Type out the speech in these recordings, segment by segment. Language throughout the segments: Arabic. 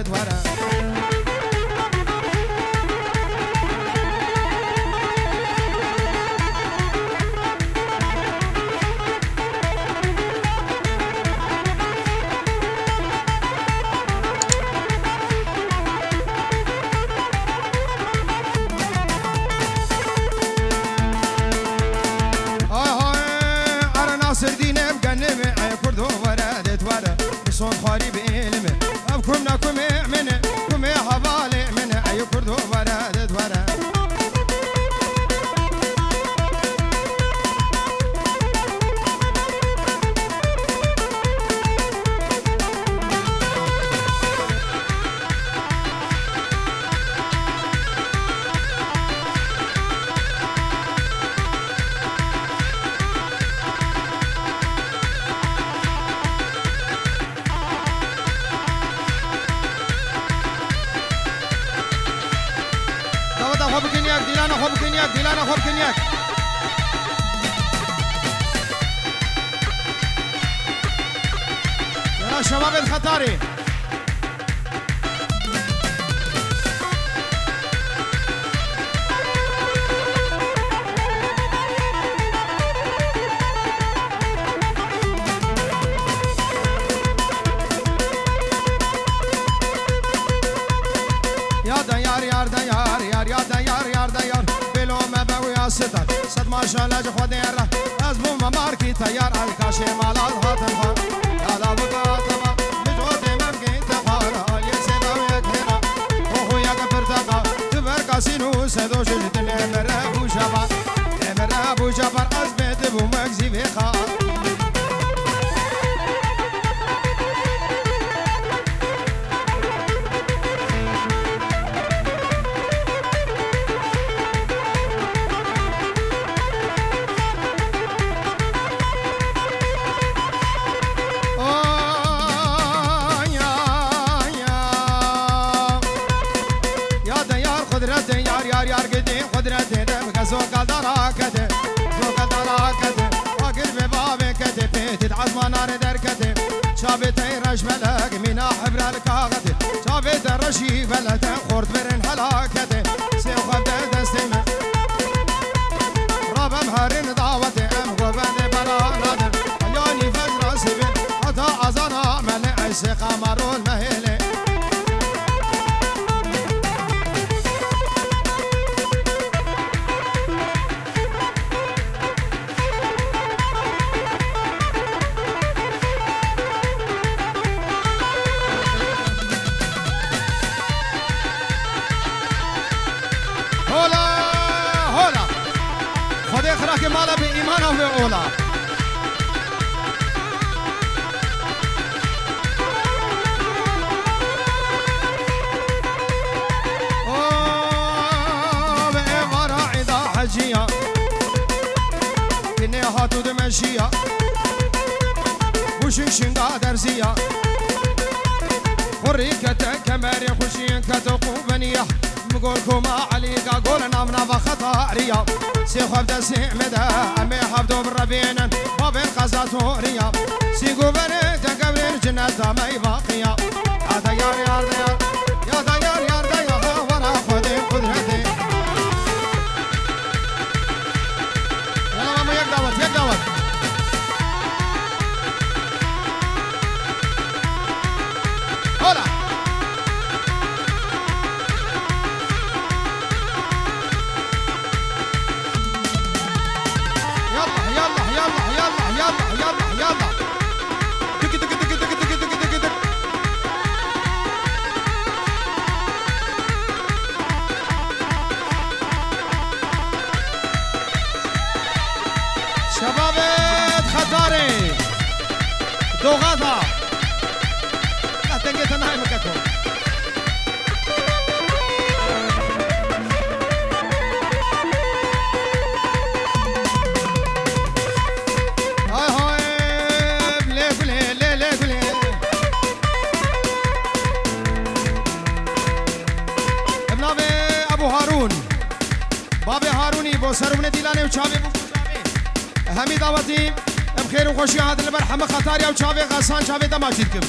ورد ورد سردينا بقنم كردو وردت ورد صوت خاري بإلمه أبكم نكم منه كم حوالي منه أي كردو وردت ورد خوب کنیاک دیلانا خوب کنیاک دیلانا خوب کنیاک يا شباب الخطاري يا ديار يا ديار يا ديار يا ديار بلو ما بوي ستر صد ما شاء الله جو خدير ازبو ما ماركي تيار الكاشي مال الهاتم على بقاطمه بجود ممكن تقال يسبا ويكهرا اخو يا كبرتقا تبر كاسينو سدو شجت الامر ابو جبر امر ابو جبر ازبت بو مغزي بخا زوق دراكته زوق دراكته واقل ببابكته بيت عظمه نار دركته شابتي رش ملك من حبر الكاغته شابت الرشي بلته خورد برن هلاكته سيخ دستمه رب مهرن دعوته ام غبن برا نادر ياني فجر سبن عطا ازانا ملع السقا مرون مهله که مالا به ایمان و به اولا به ایوارا عدا حجیه کنه هاتو دمشیه بوشن شنگا درزیه خوری کتا کمری خوشین کتا قوبنیه مقول كوما عليقا قول نامنا بخطاريا سيخوف دسي مدى أمي حفظو بالربين وبين قزاتو ريا سيقو بني تقبلين جنة مي باقيا يا ديار يا ديار يا ديار يا ديار ورا خذي قدرتي يلا ماما يقدوت يقدوت هلا دوغادا لا تنقيت انا مكتو هاي هاي بلي بلي لي بلي ابن ابو هارون بابي هاروني بو سرونه ديلانه وچاوي همي دعوتي بخير وخوشي هذا البرحمه خطاريا وشافي غسان شافي دماجيد كم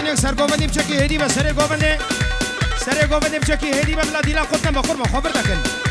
بینک سر گوبندی بچکی هدی به سر گوبندی بچکی هدی به بلا دیلا خودم با خورم خبر دکن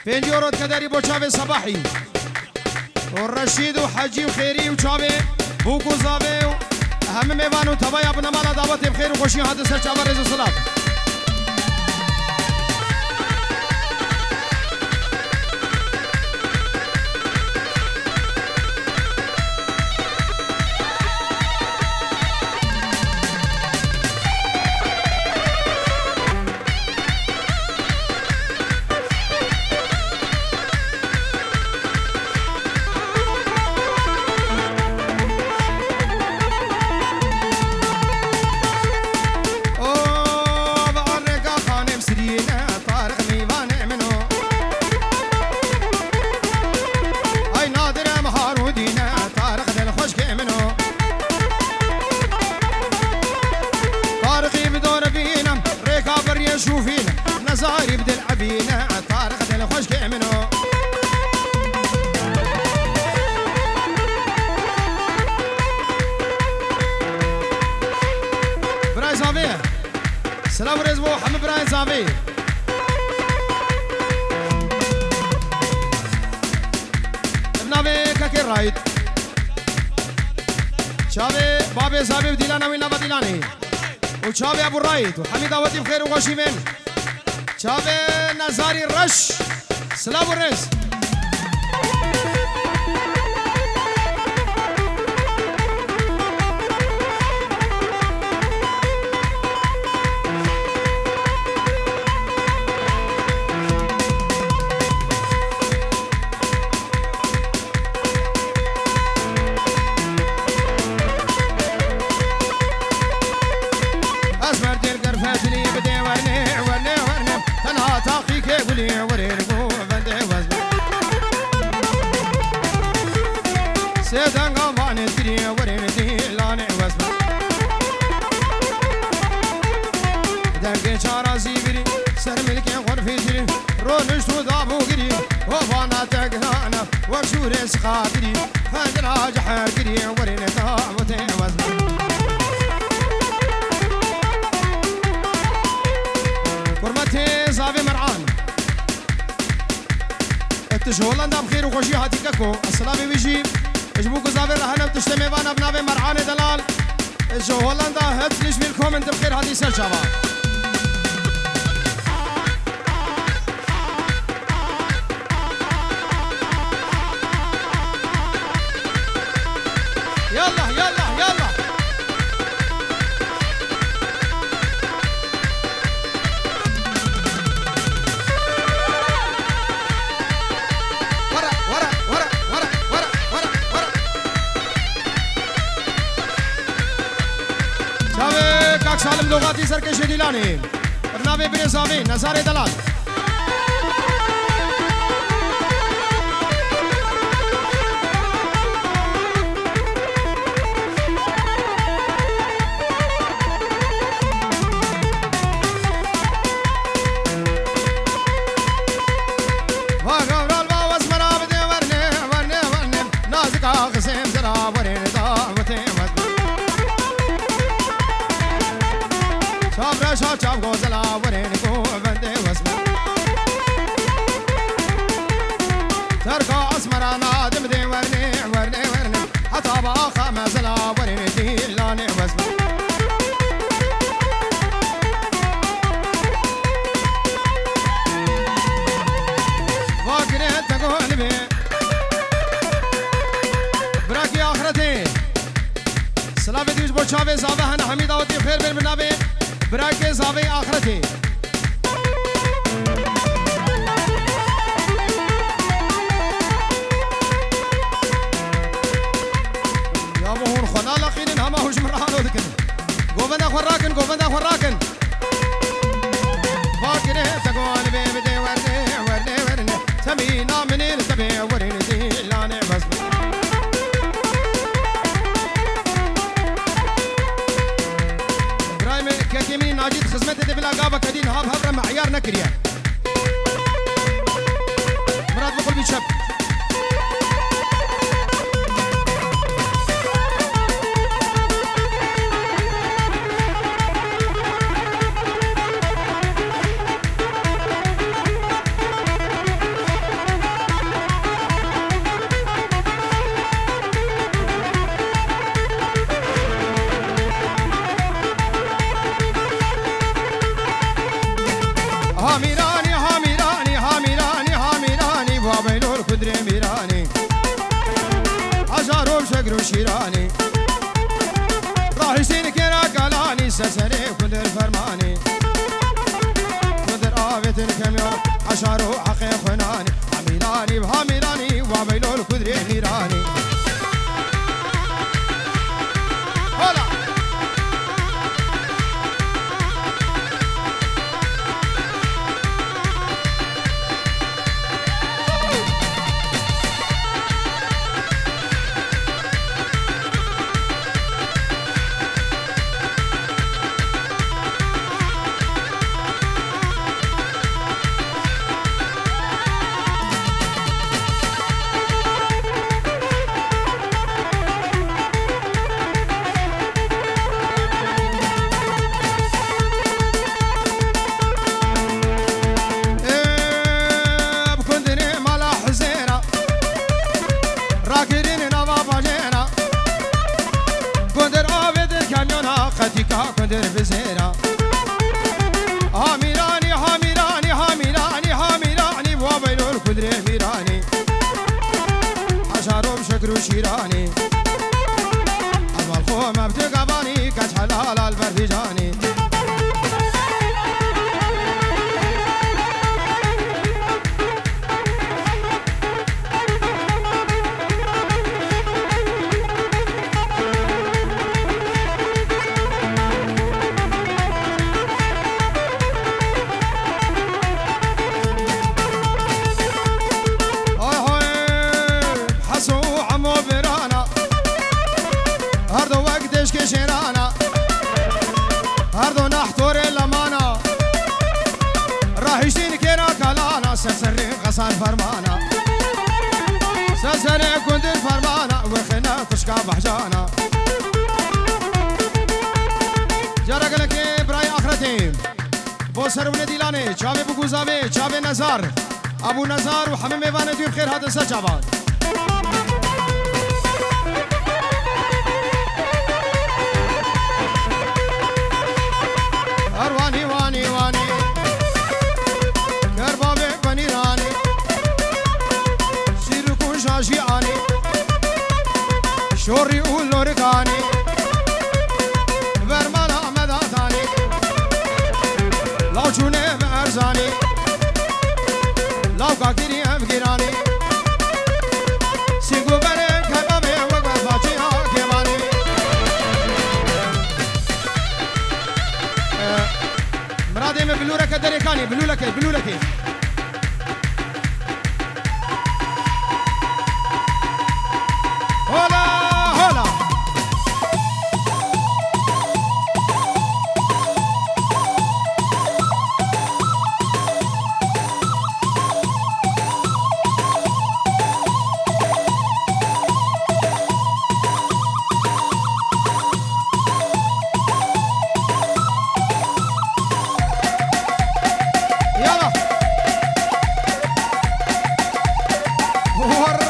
بنجورد كداري بو شابي صباحي والرشيد وحجي وخيري وشابي بوكو زابي هم ميوانو تبايا ابن مالا دعوتي بخير وخوشي هذا سر شابر رزو صلاة شوفينا نزاري بدل عبينا طارق دل خوش كامنو براي زامي سلام رزبو حمد براي زامي ابنابي كاكي رايد شابي بابي زامي وديلانا وينا بديلاني وشابي ابو الرايد وحميد اودي بخير وغاشيمين شابي نزاري الرش سلام الرز شورس خاطري هندنا جحري ورين طاوتي وزن كرمتي زابي مرعان هولندا بخير وخوشي هاتيكاكو السلامي بيجي اجبوكو زابر رهنا وتشتمي بانا بنابي مرعان دلال اجو هولندا هتليش بالكومنت بخير هاتي سر شباب يلا يلا يلا سالم لغاتی سرکش دیلانی برنامه برزاوی نظاره دلال شاب غزلا ورين كو بندي واسمع تركا اسمر نادم دي ورني ورني ورني حتى باخا مزلا ورين دي لاني واسمع واقريت تقول بي براكي اخرتي سلام ديش بوشابي زابهن حميدة ودي خير بالبرنامج براكي زابي آخرتي يا بهون خنا لقين هما هوش مرانو دكن قوفنا خراكن قوفنا خراكن فاكره تقول بيبدي ورني ورني ورني سمينا منين تبي ورني دي لاني بس كمين ناجد خدمت دي بلا قابا كدين هاب هبره معيار نكريا مراد بقول بيشب هاميراني هاميراني هاميراني هاميراني بابيلور كدري ميراني عجارو شقرو شيراني راح يسين كيرا قالاني سسري كدر فرماني كدر آفت الكميون عشارو حقي خناني هاميراني بهاميراني بابيلور كدري ميراني هلا كندر بزيرا هاميراني هاميراني هاميراني هاميراني وابيلور كدري ميراني حشارو بشكرو شيراني المالخو مبتق اباني كاش حلال البربيجاني شيرانا هردو نحتور لمانا راح يشتين كيرا كلانا سسرين غسان فرمانا سسرين ودر فرمانا وخنا تشكا بحجانا جارا قلك براي آخرتي بوسر ونديلاني چاوي بگوزاوي چاوي نزار ابو نزار وحمي ميواني دوي بخير هذا سجابات ارواني واني واني كربابي بنيراني سيركو شاشياني شوري ولوركاني برمانا مداتاني لو چونه بارزاني لو كاكيري افغيراني سيگو بره كربابي وقت فاچي آكيواني مرادي من بلورك دريكاني بلولك هولا هولا يلا ورا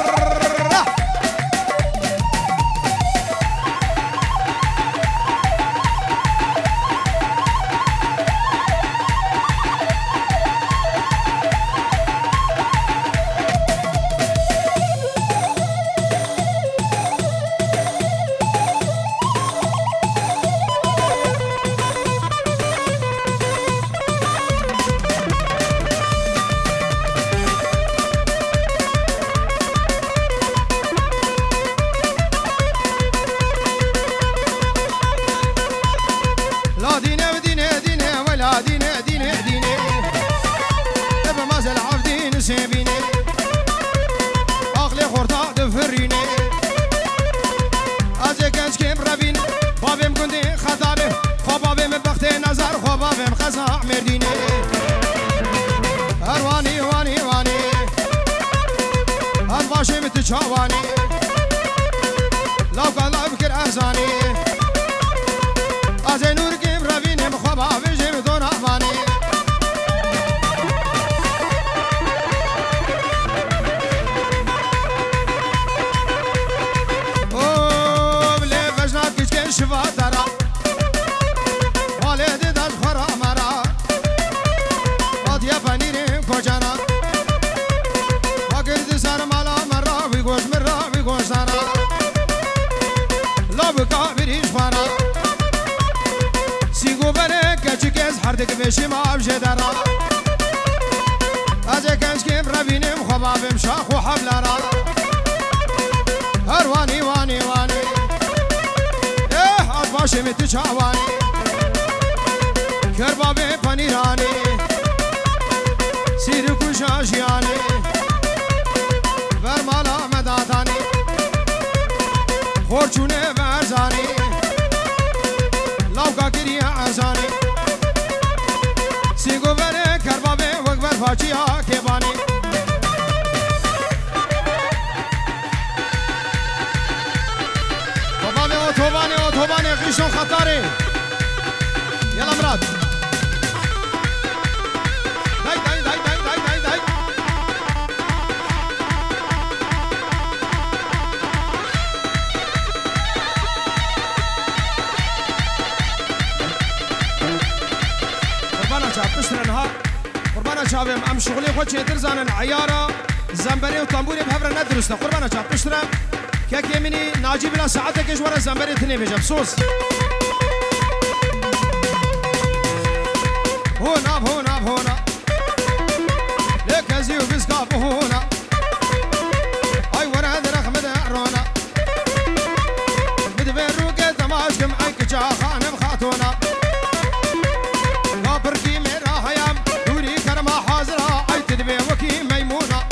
لا دينه ودينه دينه ولا دينه دينه دينه تبا ما زال عبدين سيبيني عقلي خورتا دفريني أجي كنش كيم رابيني بابم كندي خطابي خو بابم بختي نظر خو بابم خزا مرديني أرواني واني واني أنباشي متجاواني لو قال بكر أحزاني أجي نور كيم رابيني خو بابي جيم دون أباني شفا درا والد دل خرا مرا واديا بنيري كوجانا وقرد سر مالا مرا ويغوش زانا لا بكا بريش فانا سيغو بري كچكز هردك بشي ما بجي درا اجي كنش كيم ربيني مخبابم شاخ وحبلارا هرواني واني واني باشي متجاواني كربابي بنيراني سيركو شاشياني برمالا مداتاني خورچونه برزاني لوكا كريا عزاني سيگو بره كربابي وقبر فاچيا كيباني توباني غيشون خطاري يلا مراد داي داي داي داي داي داي داي قربانا شاب بشتر نهار قربانا شاب ام شغلي خوشي درزان عيارة زنبري وطنبوري بهبرة ندرسنا قربانا شاب بشتر كيك يميني ناجي بلا ساعتك ايش ورا زنبري ثني بجا بصوص هنا لك ازيو بسكاب هنا اي ورا درخ مدرونا مدبر روقه تماشك معك جاخان بخاتونا وبركي ميرا هيام دوري كرما حاضرة اي تدبي وكي ميمونة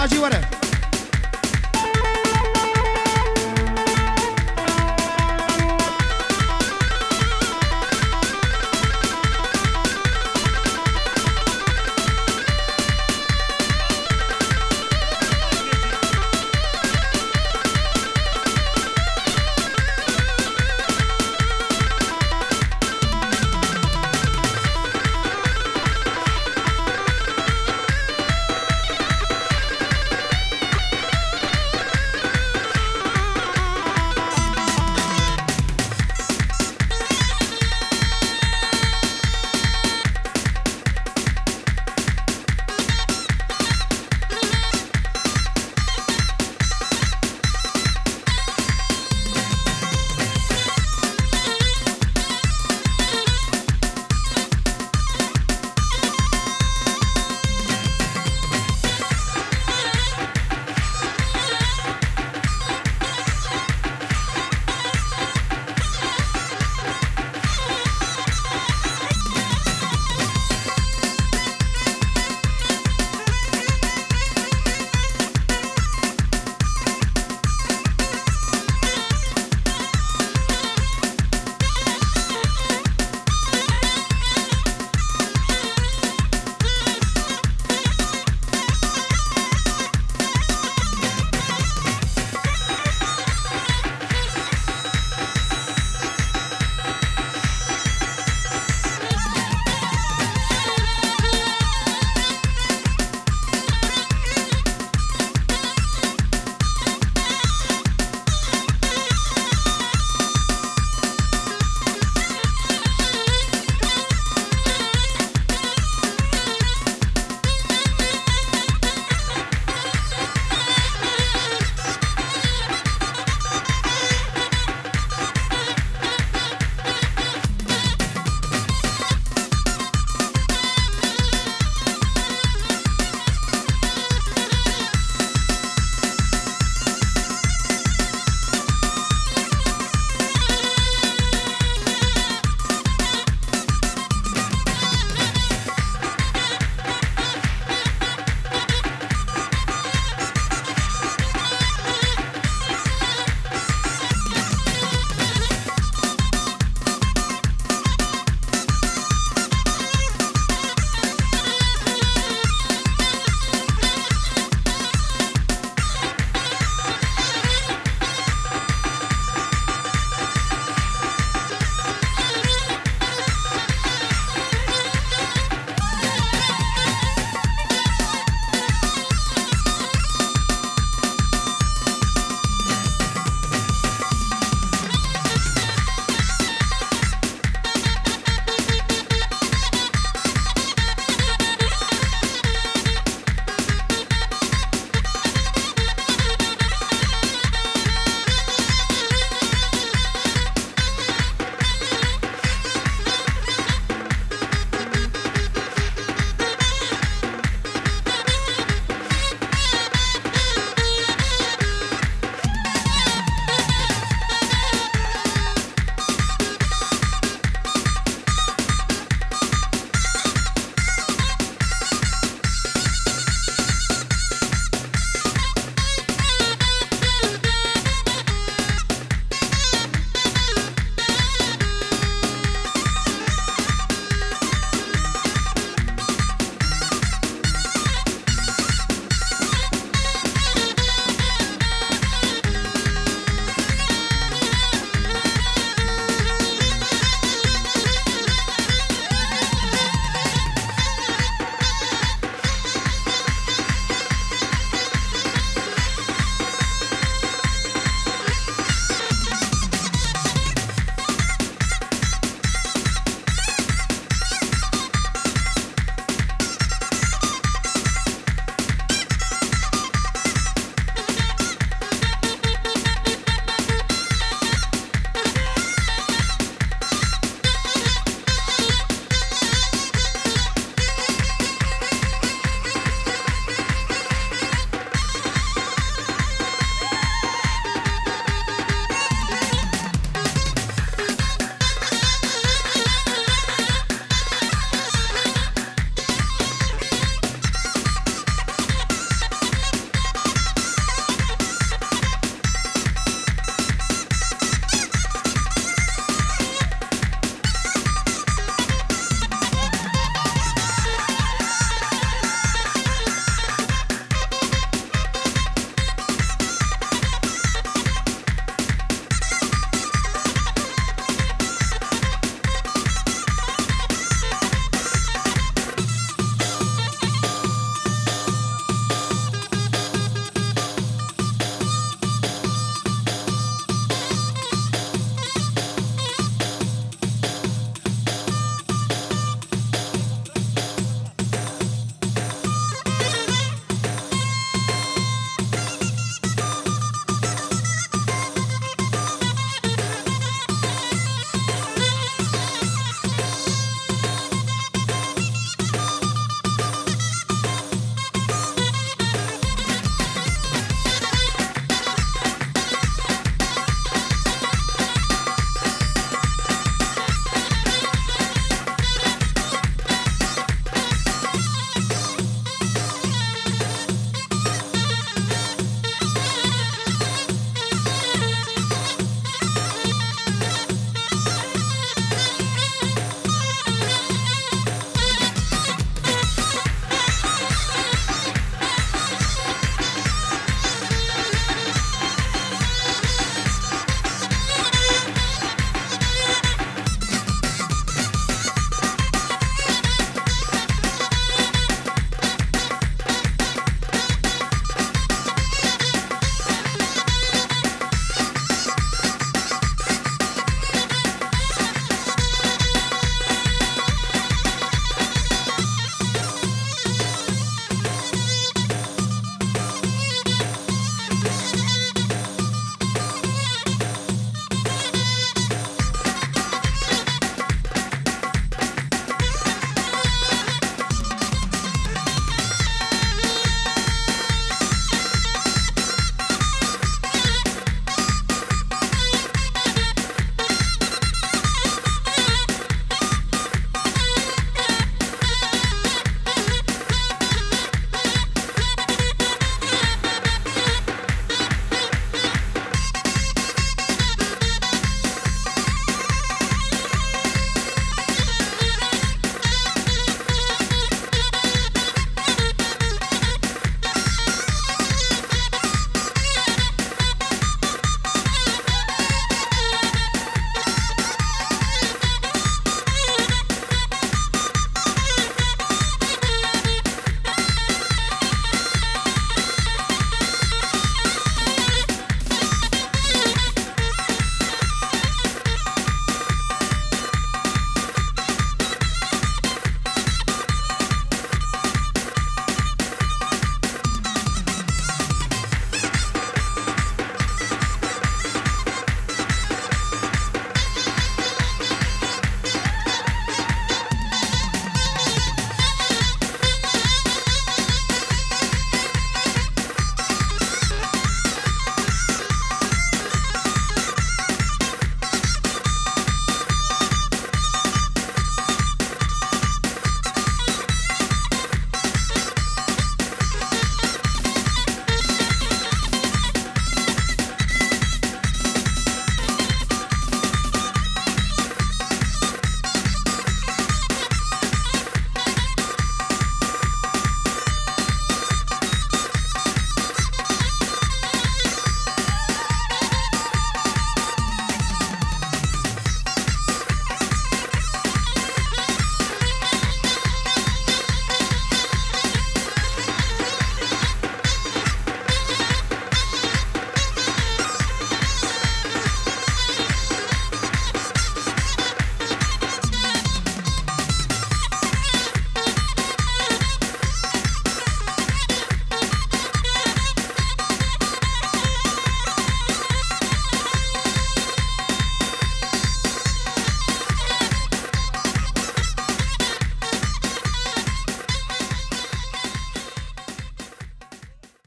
ناجي وره